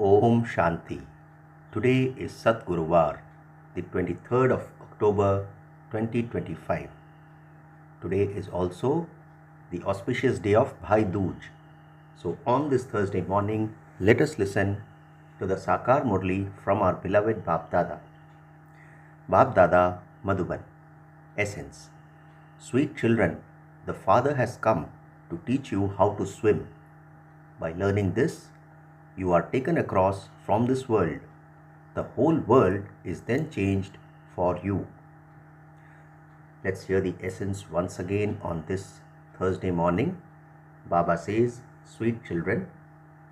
Om Shanti. Today is Satgurubar, the 23rd of October 2025. Today is also the auspicious day of Bhai Dooj. So on this Thursday morning, let us listen to the Sakar Murli from our beloved Bap Dada. Bap Dada Madhuban. Essence. Sweet children, the Father has come to teach you how to swim. By learning this, you are taken across from this world. The whole world is then changed for you. Let's hear the essence once again on this Thursday morning. Baba says, sweet children,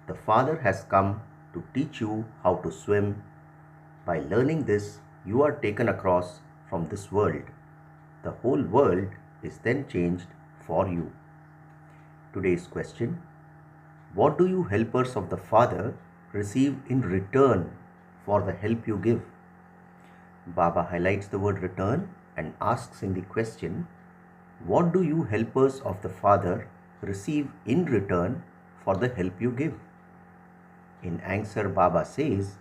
the Father has come to teach you how to swim. By learning this, you are taken across from this world. The whole world is then changed for you. Today's question: what do you helpers of the Father receive in return for the help you give? Baba highlights the word return and asks in the question, what do you helpers of the Father receive in return for the help you give? In answer, Baba says,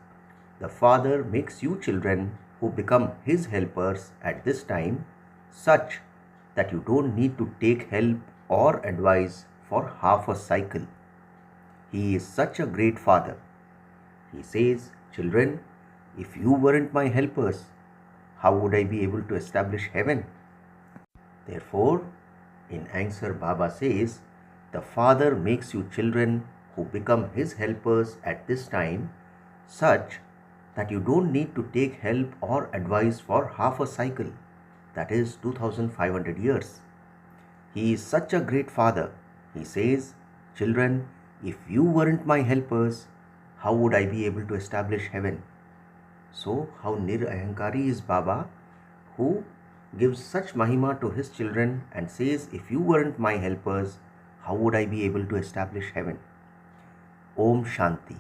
the Father makes you children who become His helpers at this time such that you don't need to take help or advice for half a cycle. He is such a great Father. He says, children, if you weren't my helpers, how would I be able to establish heaven? Therefore, in answer, Baba says, the Father makes you children who become His helpers at this time such that you don't need to take help or advice for half a cycle, that is 2500 years. He is such a great Father. He says, children, if you weren't my helpers, how would I be able to establish heaven? So, how Nirahankari is Baba, who gives such mahima to his children and says, if you weren't my helpers, how would I be able to establish heaven? Om Shanti.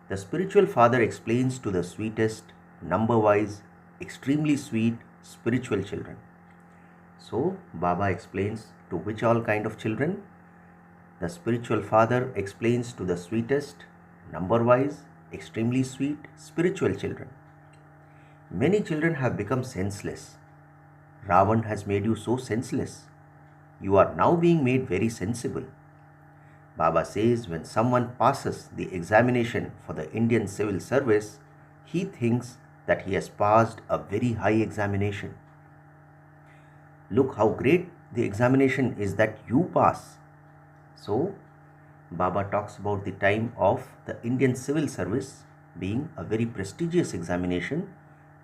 The spiritual father explains to the sweetest, number-wise, extremely sweet spiritual children. So, Baba explains to which all kind of children? The spiritual father explains to the sweetest, number-wise, extremely sweet spiritual children. Many children have become senseless. Ravan has made you so senseless. You are now being made very sensible. Baba says when someone passes the examination for the Indian Civil Service, he thinks that he has passed a very high examination. Look how great the examination is that you pass. So, Baba talks about the time of the Indian Civil Service being a very prestigious examination,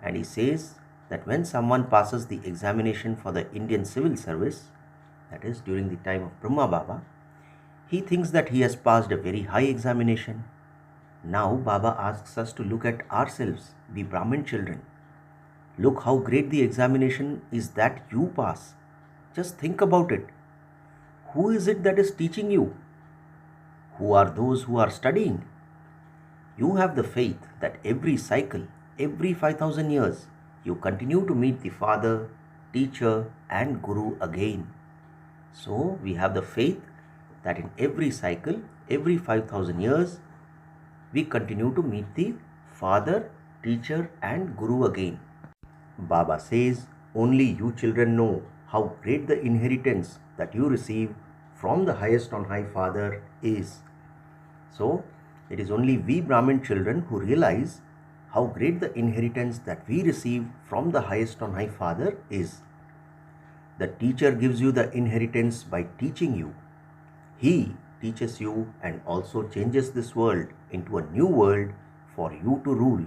and he says that when someone passes the examination for the Indian Civil Service, that is during the time of Brahma Baba, he thinks that he has passed a very high examination. Now Baba asks us to look at ourselves, the Brahmin children. Look how great the examination is that you pass. Just think about it. Who is it that is teaching you? Who are those who are studying? You have the faith that every cycle, every 5000 years, you continue to meet the Father, Teacher and Guru again. So we have the faith that in every cycle, every 5000 years, we continue to meet the Father, Teacher and Guru again. Baba says, only you children know how great the inheritance that you receive from the highest on high Father is. So, it is only we Brahmin children who realize how great the inheritance that we receive from the highest on high Father is. The teacher gives you the inheritance by teaching you. He teaches you and also changes this world into a new world for you to rule.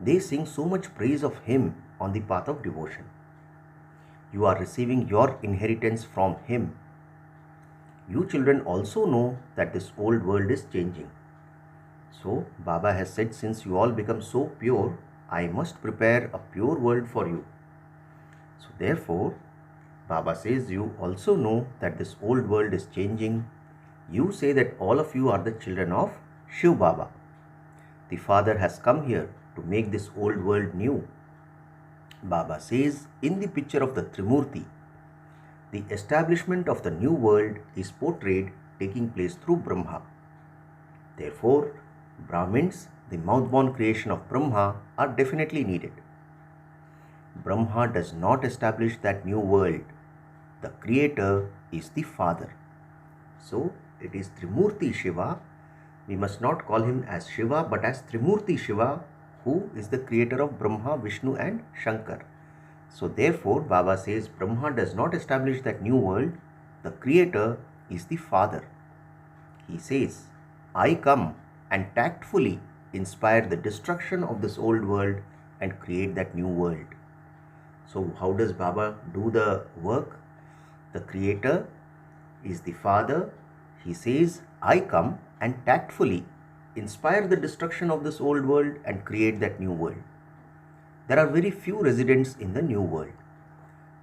They sing so much praise of Him on the path of devotion. You are receiving your inheritance from Him. You children also know that this old world is changing. So, Baba has said, since you all become so pure, I must prepare a pure world for you. So, therefore, Baba says you also know that this old world is changing. You say that all of you are the children of Shiv Baba. The Father has come here to make this old world new. Baba says in the picture of the Trimurti, the establishment of the new world is portrayed taking place through Brahma. Therefore, Brahmins, the mouth-born creation of Brahma, are definitely needed. Brahma does not establish that new world. The creator is the Father. So, it is Trimurti Shiva. We must not call him as Shiva but as Trimurti Shiva, who is the creator of Brahma, Vishnu and Shankar. So therefore, Baba says Brahma does not establish that new world. The creator is the Father. He says, I come and tactfully inspire the destruction of this old world and create that new world. So how does Baba do the work? The creator is the Father. He says, I come and tactfully inspire the destruction of this old world and create that new world. There are very few residents in the new world.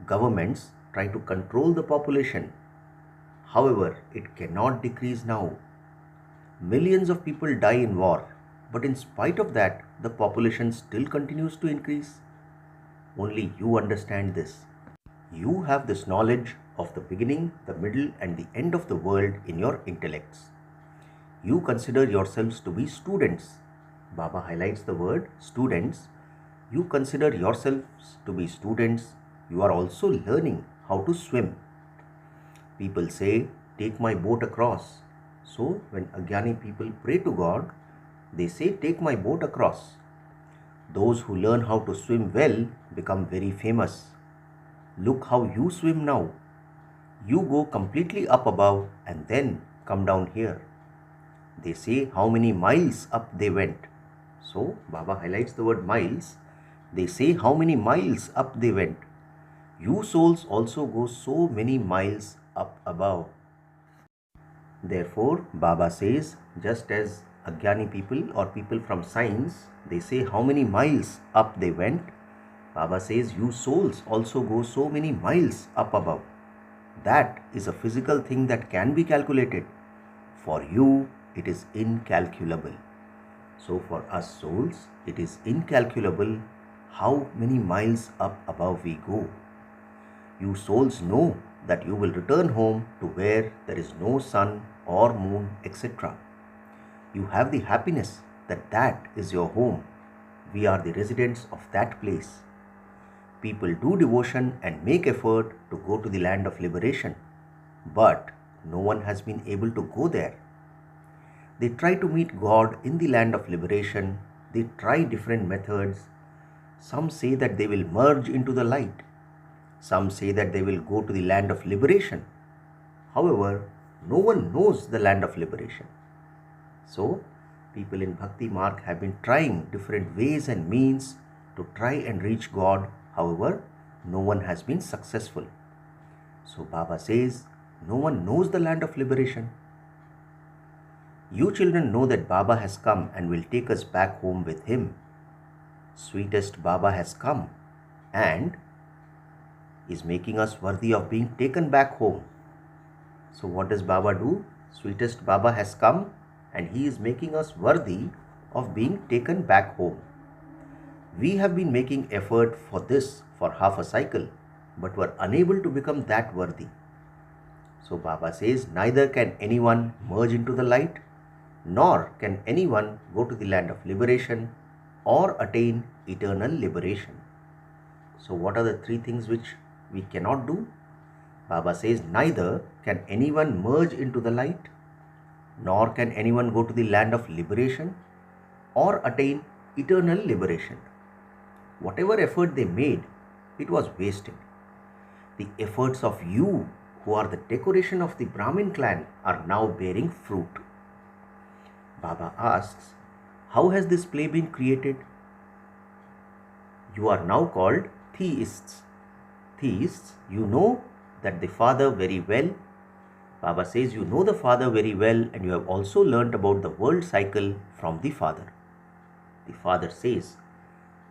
Governments try to control the population. However, it cannot decrease now. Millions of people die in war, but in spite of that, the population still continues to increase. Only you understand this. You have this knowledge of the beginning, the middle and the end of the world in your intellects. You consider yourselves to be students. Baba highlights the word students. You consider yourselves to be students. You are also learning how to swim. People say, take my boat across. So when Agyani people pray to God, they say, take my boat across. Those who learn how to swim well become very famous. Look how you swim now. You go completely up above and then come down here. They say how many miles up they went. So Baba highlights the word miles. They say how many miles up they went. You souls also go so many miles up above. Therefore, Baba says, just as Agyani people or people from science, they say how many miles up they went. Baba says, you souls also go so many miles up above. That is a physical thing that can be calculated. For you, it is incalculable. So for us souls, it is incalculable how many miles up above we go. You souls know that you will return home to where there is no sun or moon, etc. You have the happiness that that is your home. We are the residents of that place. People do devotion and make effort to go to the land of liberation, but no one has been able to go there. They try to meet God in the land of liberation. They try different methods. Some say that they will merge into the light. Some say that they will go to the land of liberation. However, no one knows the land of liberation. So, people in Bhakti Marg have been trying different ways and means to try and reach God. However, no one has been successful. So, Baba says, no one knows the land of liberation. You children know that Baba has come and will take us back home with him. Sweetest Baba has come and is making us worthy of being taken back home. So what does Baba do? Sweetest Baba has come and he is making us worthy of being taken back home. We have been making effort for this for half a cycle, but were unable to become that worthy. So Baba says, neither can anyone merge into the light, nor can anyone go to the land of liberation or attain eternal liberation. So what are the three things which we cannot do? Baba says, neither can anyone merge into the light, nor can anyone go to the land of liberation or attain eternal liberation. Whatever effort they made, it was wasted. The efforts of you who are the decoration of the Brahmin clan are now bearing fruit. Baba asks, how has this play been created? You are now called theists. Theists, you know that the Father very well. Baba says you know the Father very well and you have also learnt about the world cycle from the Father. The Father says,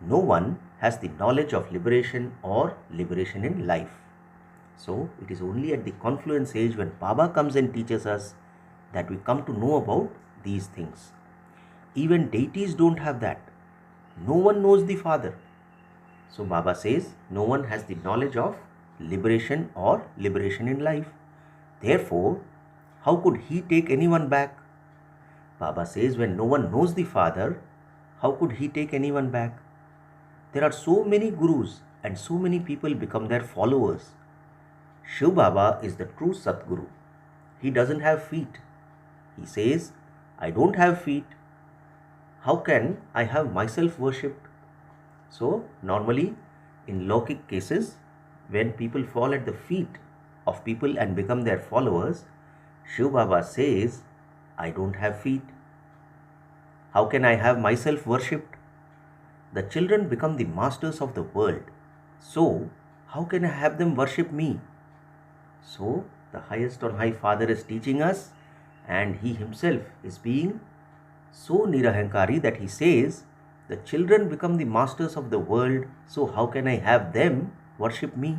no one has the knowledge of liberation or liberation in life. So it is only at the confluence age when Baba comes and teaches us that we come to know about these things. Even deities don't have that. No one knows the Father. So Baba says no one has the knowledge of liberation or liberation in life. Therefore, how could he take anyone back? Baba says when no one knows the Father, how could he take anyone back? There are so many gurus and so many people become their followers. Shiv Baba is the true Satguru. He doesn't have feet. He says, I don't have feet. How can I have myself worshipped? So, normally in Lokik cases, when people fall at the feet of people and become their followers, Shiv Baba says, I don't have feet. How can I have myself worshipped? The children become the masters of the world. So, how can I have them worship me? So, the highest on high Father is teaching us, and he himself is being so nirahankari that he says, the children become the masters of the world, so how can I have them worship me?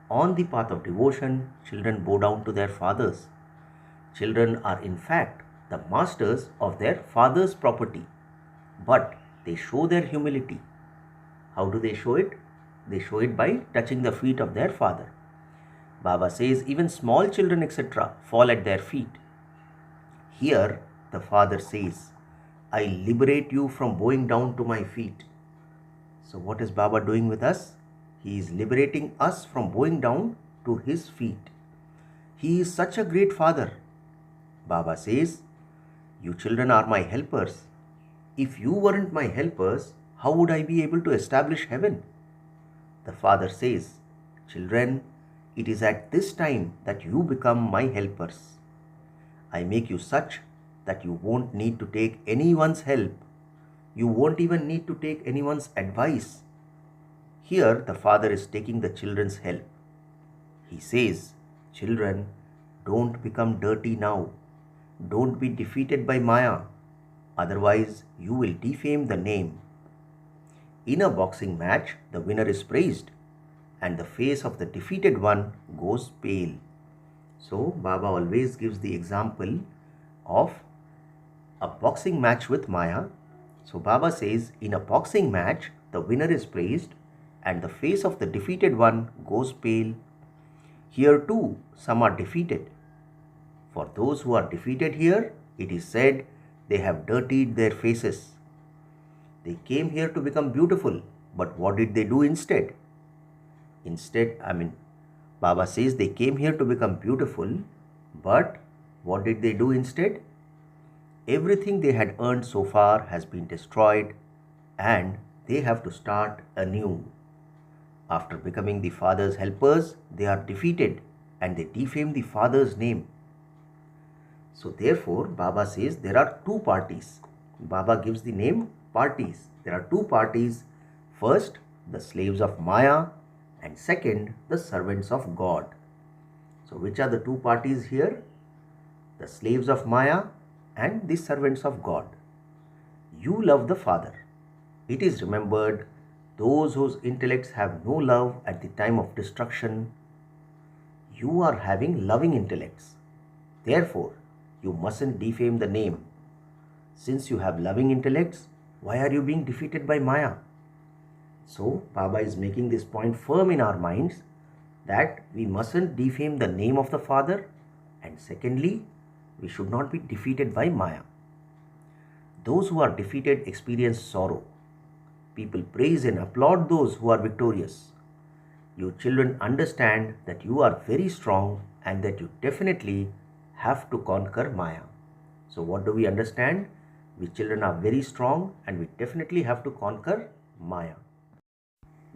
On the path of devotion, children bow down to their fathers. Children are in fact the masters of their father's property, but they show their humility. How do they show it? They show it by touching the feet of their father. Baba says even small children etc. fall at their feet. Here the Father says, I liberate you from bowing down to my feet. So what is Baba doing with us? He is liberating us from bowing down to his feet. He is such a great Father. Baba says, you children are my helpers. If you weren't my helpers, how would I be able to establish heaven? The Father says, children, it is at this time that you become my helpers. I make you such that you won't need to take anyone's help. You won't even need to take anyone's advice. Here the Father is taking the children's help. He says, children, don't become dirty now. Don't be defeated by Maya. Otherwise, you will defame the name. In a boxing match, the winner is praised and the face of the defeated one goes pale. So, Baba always gives the example of a boxing match with Maya. So, Baba says in a boxing match, the winner is praised and the face of the defeated one goes pale. Here too, some are defeated. For those who are defeated here, it is said they have dirtied their faces. They came here to become beautiful, but what did they do instead? Baba says they came here to become beautiful, but what did they do instead? Everything they had earned so far has been destroyed and they have to start anew. After becoming the Father's helpers, they are defeated and they defame the Father's name. So therefore, Baba says there are two parties. Baba gives the name parties. There are two parties. First, the slaves of Maya, and second, the servants of God. So which are the two parties here? The slaves of Maya and the servants of God. You love the Father. It is remembered, those whose intellects have no love at the time of destruction, you are having loving intellects. Therefore, you mustn't defame the name. Since you have loving intellects, why are you being defeated by Maya? So, Baba is making this point firm in our minds that we mustn't defame the name of the Father, and secondly, we should not be defeated by Maya. Those who are defeated experience sorrow. People praise and applaud those who are victorious. You children understand that you are very strong and that you definitely have to conquer Maya. So what do we understand? We children are very strong and we definitely have to conquer Maya.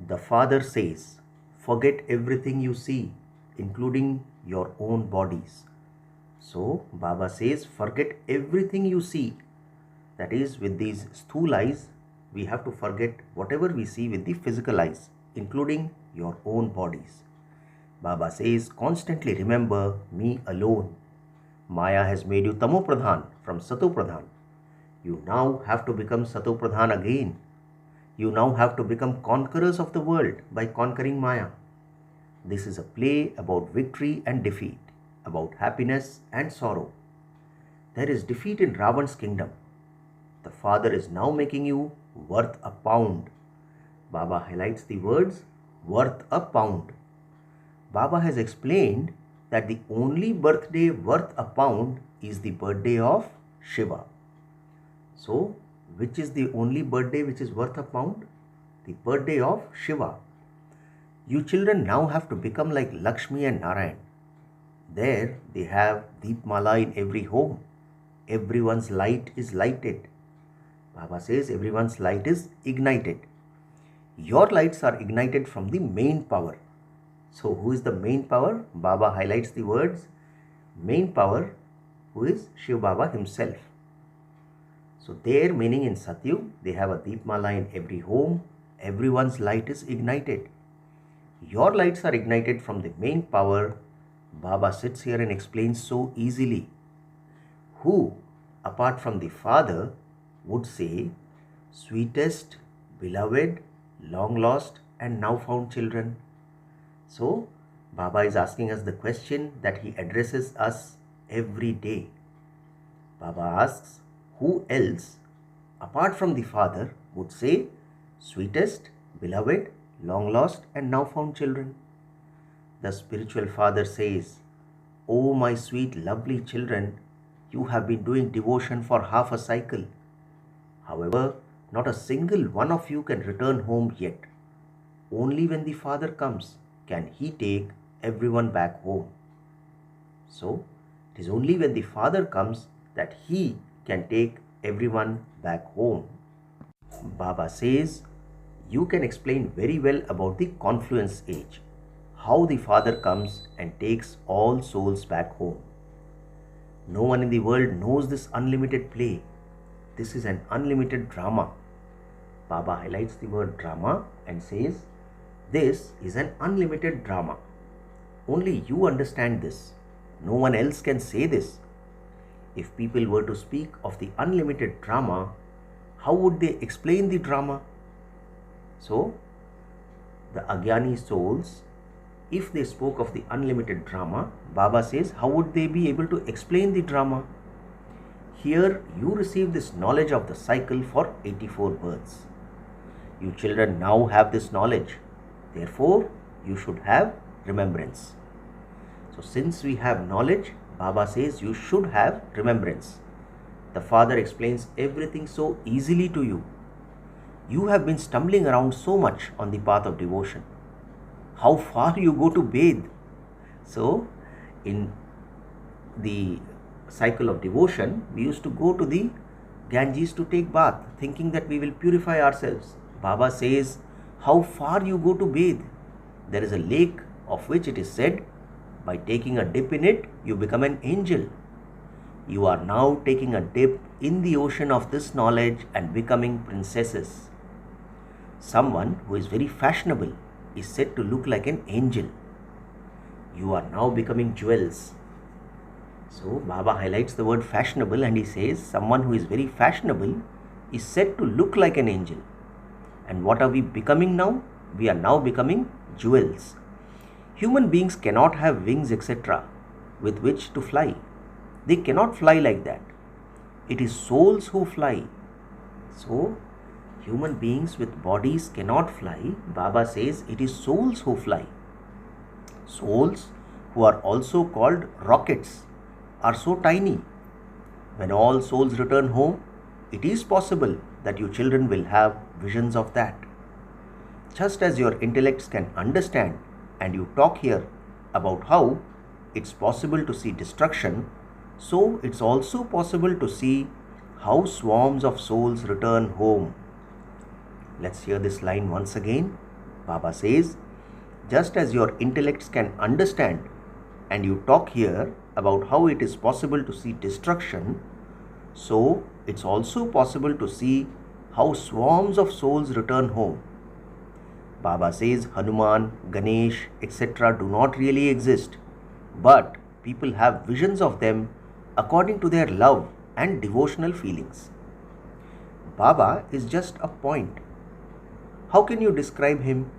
The Father says, forget everything you see, including your own bodies. So Baba says, forget everything you see. That is, with these sthula eyes, we have to forget whatever we see with the physical eyes, including your own bodies. Baba says, constantly remember me alone. Maya has made you Tamo Pradhan from Sato Pradhan. You now have to become Sato Pradhan again. You now have to become conquerors of the world by conquering Maya. This is a play about victory and defeat, about happiness and sorrow. There is defeat in Ravan's kingdom. The Father is now making you worth a pound. Baba highlights the words worth a pound. Baba has explained that the only birthday worth a pound is the birthday of Shiva. So, which is the only birthday which is worth a pound? The birthday of Shiva. You children now have to become like Lakshmi and Narayan. There they have Deepmala in every home. Everyone's light is lighted. Baba says everyone's light is ignited. Your lights are ignited from the main power. So who is the main power? Baba highlights the words main power, who is Shiv Baba himself. So there, meaning in Satyug, they have a Deepmala in every home. Everyone's light is ignited. Your lights are ignited from the main power. Baba sits here and explains so easily. Who, apart from the Father, would say, sweetest, beloved, long lost and now found children? So, Baba is asking us the question that he addresses us every day. Baba asks, who else, apart from the Father, would say, sweetest, beloved, long lost and now found children? The spiritual father says, oh my sweet lovely children, you have been doing devotion for half a cycle. However, not a single one of you can return home yet. Only when the Father comes can he take everyone back home. So, it is only when the Father comes that he can take everyone back home. Baba says, you can explain very well about the confluence age, how the Father comes and takes all souls back home. No one in the world knows this unlimited play. This is an unlimited drama. Baba highlights the word drama and says, this is an unlimited drama. Only you understand this. No one else can say this. If people were to speak of the unlimited drama, how would they explain the drama? So, the Agyani souls, if they spoke of the unlimited drama, Baba says, how would they be able to explain the drama? Here you receive this knowledge of the cycle for 84 births. You children now have this knowledge. Therefore, you should have remembrance. So since we have knowledge, Baba says you should have remembrance. The Father explains everything so easily to you. You have been stumbling around so much on the path of devotion. How far you go to bathe? So, in the cycle of devotion, we used to go to the Ganges to take bath, thinking that we will purify ourselves. Baba says, how far you go to bathe? There is a lake of which it is said, by taking a dip in it, you become an angel. You are now taking a dip in the ocean of this knowledge and becoming princesses. Someone who is very fashionable is said to look like an angel. You are now becoming jewels. So Baba highlights the word fashionable and he says someone who is very fashionable is said to look like an angel. And what are we becoming now? We are now becoming jewels. Human beings cannot have wings, etc., with which to fly. They cannot fly like that. It is souls who fly. So, human beings with bodies cannot fly. Baba says it is souls who fly. Souls, who are also called rockets, are so tiny. When all souls return home, it is possible that you children will have visions of that. Just as your intellects can understand and you talk here about how it's possible to see destruction, so it's also possible to see how swarms of souls return home. Let's hear this line once again. Baba says, just as your intellects can understand and you talk here about how it is possible to see destruction, so it's also possible to see how swarms of souls return home. Baba says Hanuman, Ganesh, etc. do not really exist, but people have visions of them according to their love and devotional feelings. Baba is just a point. How can you describe him?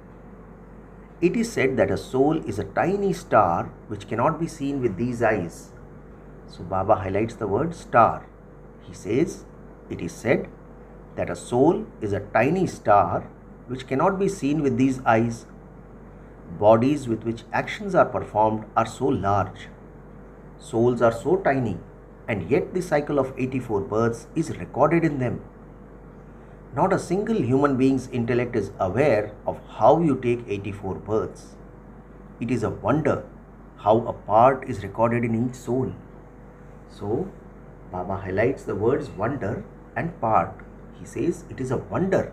It is said that a soul is a tiny star which cannot be seen with these eyes. So Baba highlights the word star. He says, it is said that a soul is a tiny star which cannot be seen with these eyes. Bodies with which actions are performed are so large. Souls are so tiny. and yet the cycle of 84 births is recorded in them. Not a single human being's intellect is aware of how you take 84 births. It is a wonder how a part is recorded in each soul. So, Baba highlights the words wonder and part. He says it is a wonder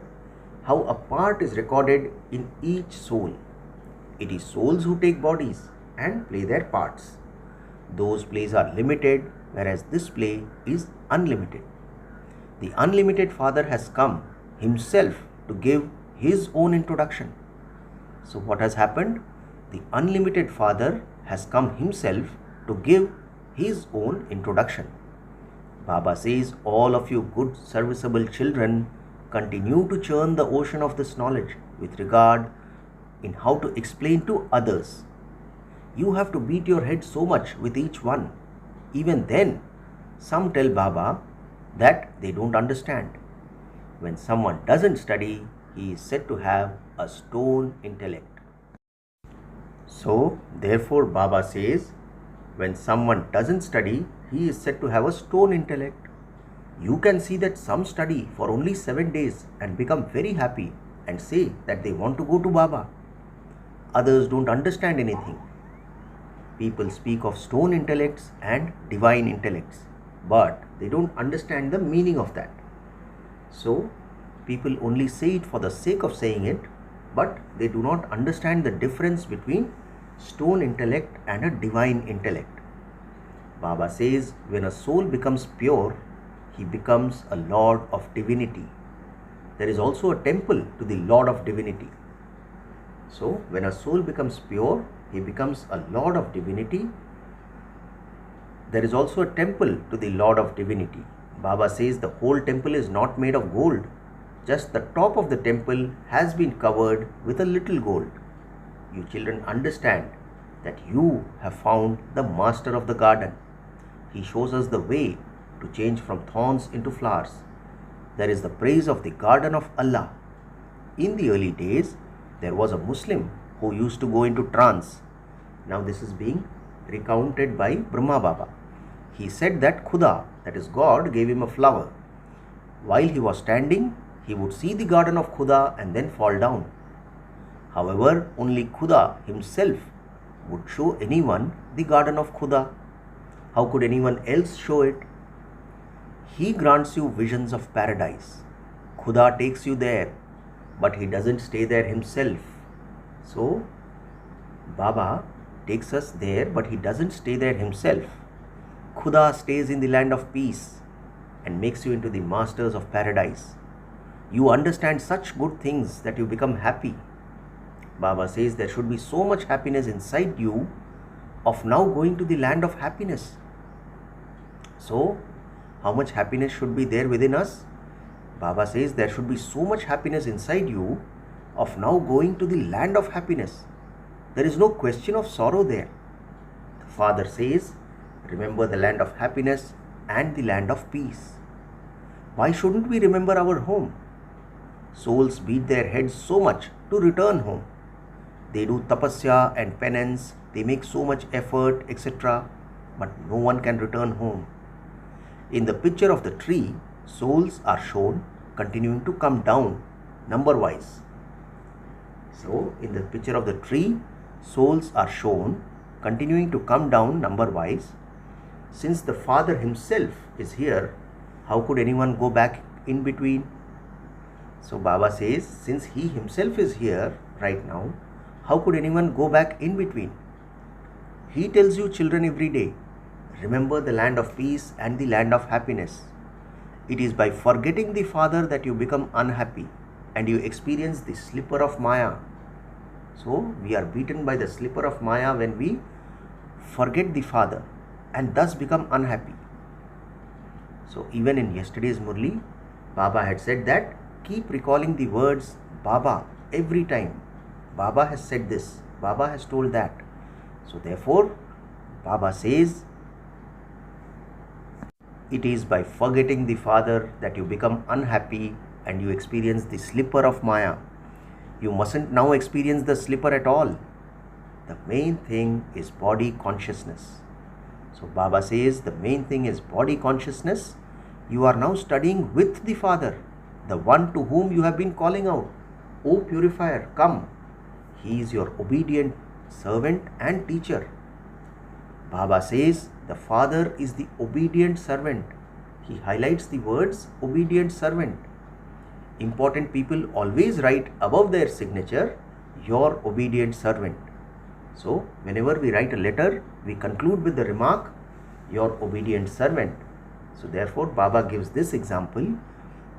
how a part is recorded in each soul. It is souls who take bodies and play their parts. Those plays are limited, whereas this play is unlimited. The unlimited Father has come himself to give his own introduction. So what has happened? The unlimited Father has come himself to give his own introduction. Baba says, all of you good serviceable children continue to churn the ocean of this knowledge with regard in how to explain to others. You have to beat your head so much with each one. Even then, some tell Baba that they don't understand. When someone doesn't study, he is said to have a stone intellect. So, therefore, Baba says, when someone doesn't study, he is said to have a stone intellect. You can see that some study for only 7 days and become very happy and say that they want to go to Baba. Others don't understand anything. People speak of stone intellects and divine intellects, but they don't understand the meaning of that. So, people only say it for the sake of saying it, but they do not understand the difference between stone intellect and a divine intellect. Baba says, when a soul becomes pure, he becomes a Lord of Divinity. There is also a temple to the Lord of Divinity. So, when a soul becomes pure, he becomes a Lord of Divinity. There is also a temple to the Lord of Divinity. Baba says the whole temple is not made of gold. Just the top of the temple has been covered with a little gold. You children understand that you have found the master of the garden. He shows us the way to change from thorns into flowers. There is the praise of the garden of Allah. In the early days, there was a Muslim who used to go into trance. Now this is being recounted by Brahma Baba. He said that Khuda, that is God, gave him a flower. While he was standing, he would see the garden of Khuda and then fall down. However, only Khuda himself would show anyone the garden of Khuda. How could anyone else show it? He grants you visions of paradise. Khuda takes you there, but he doesn't stay there himself. So, Baba takes us there, but he doesn't stay there himself. Khuda stays in the land of peace and makes you into the masters of paradise. You understand such good things that you become happy. Baba says there should be so much happiness inside you of now going to the land of happiness. So, how much happiness should be there within us? Baba says there should be so much happiness inside you of now going to the land of happiness. There is no question of sorrow there. The Father says, remember the land of happiness and the land of peace. Why shouldn't we remember our home? Souls beat their heads so much to return home. They do tapasya and penance, they make so much effort, etc. But no one can return home. In the picture of the tree, souls are shown continuing to come down number-wise. So, in the picture of the tree, souls are shown continuing to come down number-wise. Since the Father himself is here, how could anyone go back in between? So, Baba says, since he himself is here right now, how could anyone go back in between? He tells you children every day, remember the land of peace and the land of happiness. It is by forgetting the Father that you become unhappy and you experience the slipper of Maya. So, we are beaten by the slipper of Maya when we forget the Father and thus become unhappy. So, even in yesterday's Murli, Baba had said that keep recalling the words Baba every time. Baba has said this, Baba has told that. So, therefore, Baba says, it is by forgetting the Father that you become unhappy and you experience the slipper of Maya. You mustn't now experience the slipper at all. The main thing is body consciousness. So Baba says the main thing is body consciousness. You are now studying with the Father, the one to whom you have been calling out. O purifier, come. He is your obedient servant and teacher. Baba says the Father is the obedient servant. He highlights the words obedient servant. Important people always write above their signature, your obedient servant. So whenever we write a letter, we conclude with the remark, your obedient servant. So therefore Baba gives this example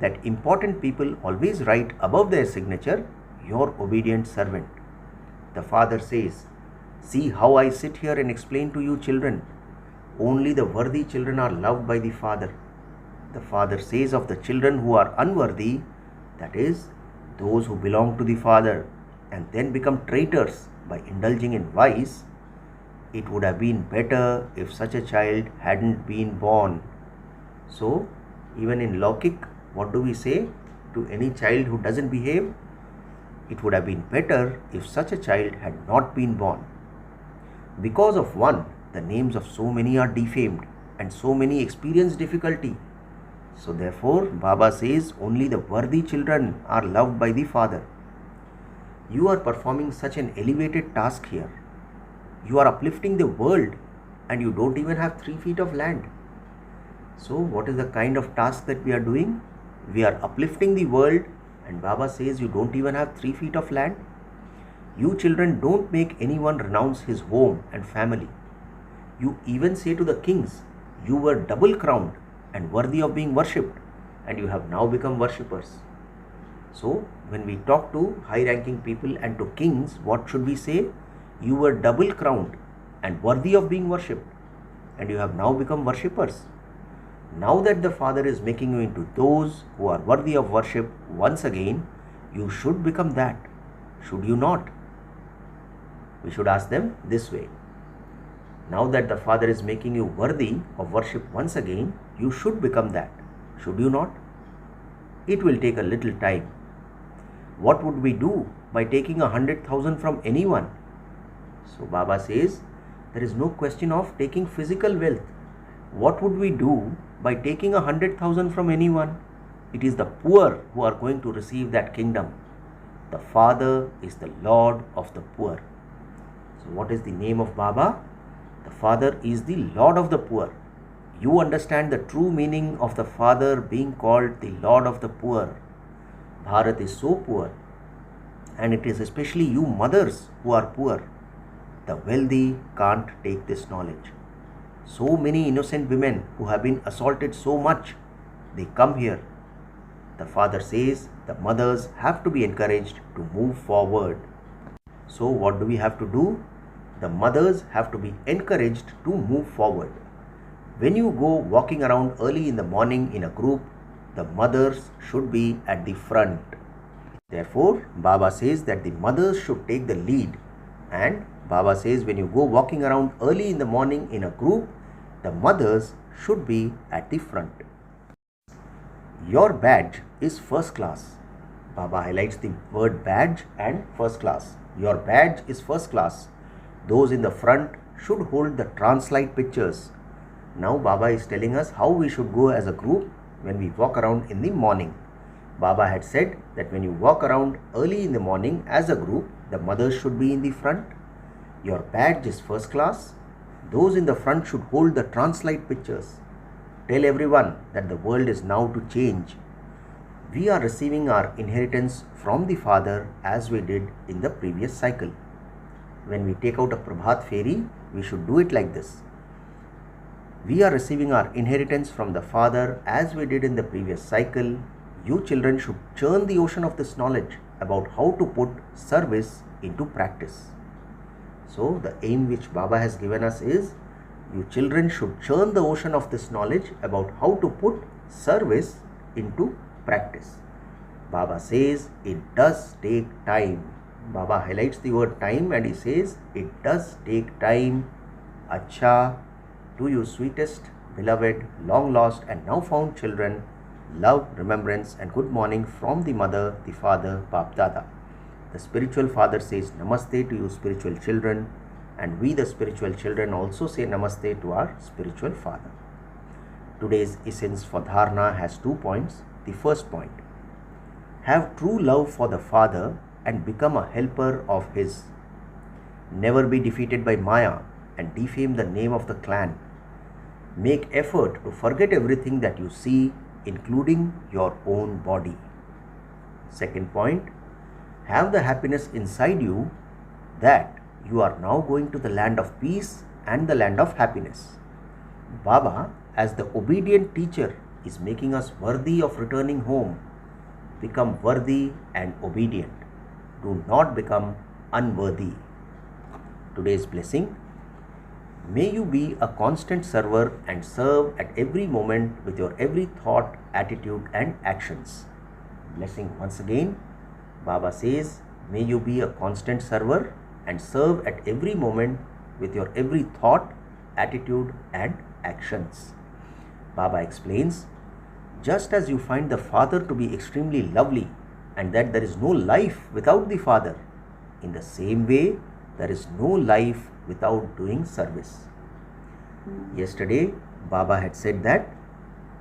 that important people always write above their signature, your obedient servant. The Father says, see how I sit here and explain to you children. Only the worthy children are loved by the Father. The Father says of the children who are unworthy, that is, those who belong to the Father and then become traitors by indulging in vice, it would have been better if such a child hadn't been born. So, even in Lokik, what do we say to any child who doesn't behave? It would have been better if such a child had not been born. Because of one, the names of so many are defamed and so many experience difficulty. So therefore, Baba says only the worthy children are loved by the Father. You are performing such an elevated task here. You are uplifting the world and you don't even have 3 feet of land. So what is the kind of task that we are doing? We are uplifting the world and Baba says you don't even have 3 feet of land. You children don't make anyone renounce his home and family. You even say to the kings, you were double crowned and worthy of being worshipped, and you have now become worshippers. So when we talk to high ranking people and to kings, what should we say? You were double crowned and worthy of being worshipped, and you have now become worshippers. Now that the Father is making you into those who are worthy of worship once again, you should become that. Should you not? We should ask them this way. Now that the Father is making you worthy of worship once again, you should become that. Should you not? It will take a little time. What would we do by taking 100,000 from anyone? So Baba says, there is no question of taking physical wealth. What would we do by taking 100,000 from anyone? It is the poor who are going to receive that kingdom. The Father is the Lord of the poor. So what is the name of Baba? The Father is the Lord of the poor. You understand the true meaning of the Father being called the Lord of the poor. Bharat is so poor, and it is especially you mothers who are poor. The wealthy can't take this knowledge. So many innocent women who have been assaulted so much, they come here. The Father says the mothers have to be encouraged to move forward. So what do we have to do? The mothers have to be encouraged to move forward. When you go walking around early in the morning in a group, the mothers should be at the front. Therefore, Baba says that the mothers should take the lead, and Baba says when you go walking around early in the morning in a group, the mothers should be at the front. Your badge is first class. Baba highlights the word badge and first class. Your badge is first class. Those in the front should hold the trance-light pictures. Now Baba is telling us how we should go as a group when we walk around in the morning. Baba had said that when you walk around early in the morning as a group, the mothers should be in the front. Your badge is first class. Those in the front should hold the trance-light pictures. Tell everyone that the world is now to change. We are receiving our inheritance from the Father as we did in the previous cycle. When we take out a Prabhat Fairy, we should do it like this. We are receiving our inheritance from the Father as we did in the previous cycle. You children should churn the ocean of this knowledge about how to put service into practice. So the aim which Baba has given us is, you children should churn the ocean of this knowledge about how to put service into practice. Baba says it does take time. Baba highlights the word time and he says it does take time. Acha, to you sweetest, beloved, long lost and now found children, love, remembrance and good morning from the mother, the father, Bap Dada. The spiritual father says namaste to you spiritual children, and we the spiritual children also say namaste to our spiritual father. Today's essence for dharana has 2 points. The first point: have true love for the father and become a helper of his. Never be defeated by Maya and defame the name of the clan. Make effort to forget everything that you see, including your own body. Second point: have the happiness inside you that you are now going to the land of peace and the land of happiness. Baba, as the obedient teacher, is making us worthy of returning home. Become worthy and obedient. Do not become unworthy. Today's blessing: may you be a constant server and serve at every moment with your every thought, attitude and actions. Blessing once again. Baba says, may you be a constant server and serve at every moment with your every thought, attitude and actions. Baba explains, just as you find the father to be extremely lovely and that there is no life without the father, in the same way there is no life without doing service. Yesterday, Baba had said that,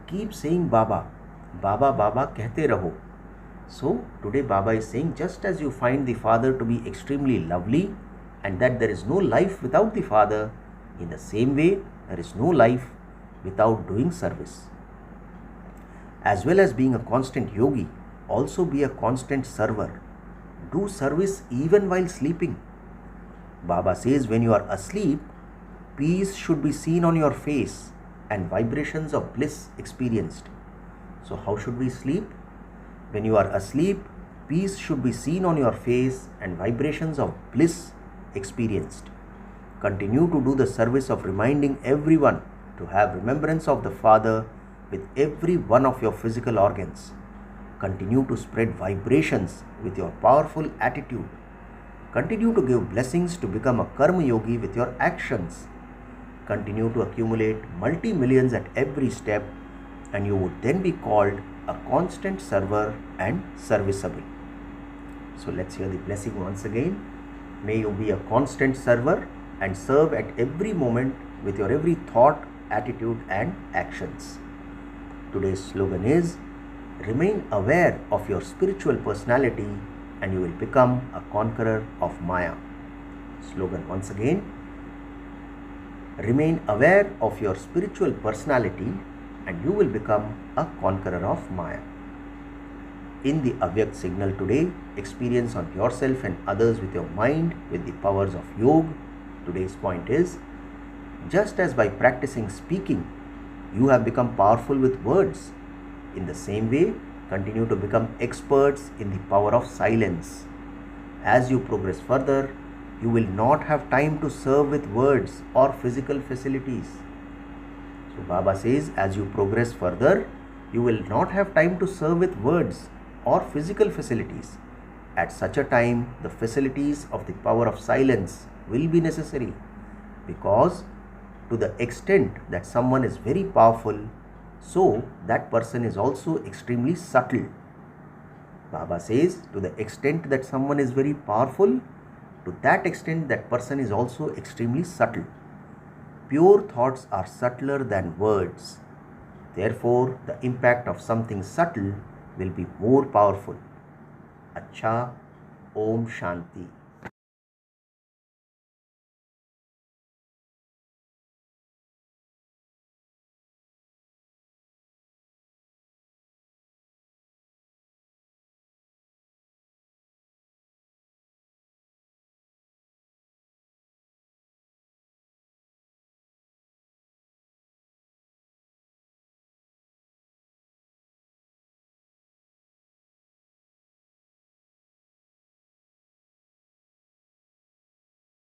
keep saying Baba, Baba, Baba kehte raho. So, today Baba is saying, just as you find the father to be extremely lovely and that there is no life without the father, in the same way there is no life without doing service. As well as being a constant yogi, also be a constant server. Do service even while sleeping. Baba says, when you are asleep, peace should be seen on your face and vibrations of bliss experienced. So how should we sleep? When you are asleep, peace should be seen on your face and vibrations of bliss experienced. Continue to do the service of reminding everyone to have remembrance of the Father with every one of your physical organs. Continue to spread vibrations with your powerful attitude. Continue to give blessings to become a karma yogi with your actions. Continue to accumulate multi-millions at every step, and you would then be called a constant server and serviceable. So let's hear the blessing once again. May you be a constant server and serve at every moment with your every thought, attitude and actions. Today's slogan is, remain aware of your spiritual personality and you will become a conqueror of Maya. Slogan once again, remain aware of your spiritual personality and you will become a conqueror of Maya. In the Avyakt signal today, experience on yourself and others with your mind with the powers of yoga. Today's point is, just as by practicing speaking, you have become powerful with words, in the same way, continue to become experts in the power of silence. As you progress further, you will not have time to serve with words or physical facilities. So Baba says, as you progress further, you will not have time to serve with words or physical facilities. At such a time, the facilities of the power of silence will be necessary, because to the extent that someone is very powerful, so that person is also extremely subtle. Baba says, to the extent that someone is very powerful, to that extent that person is also extremely subtle. Pure thoughts are subtler than words. Therefore, the impact of something subtle will be more powerful. Acha, Om Shanti.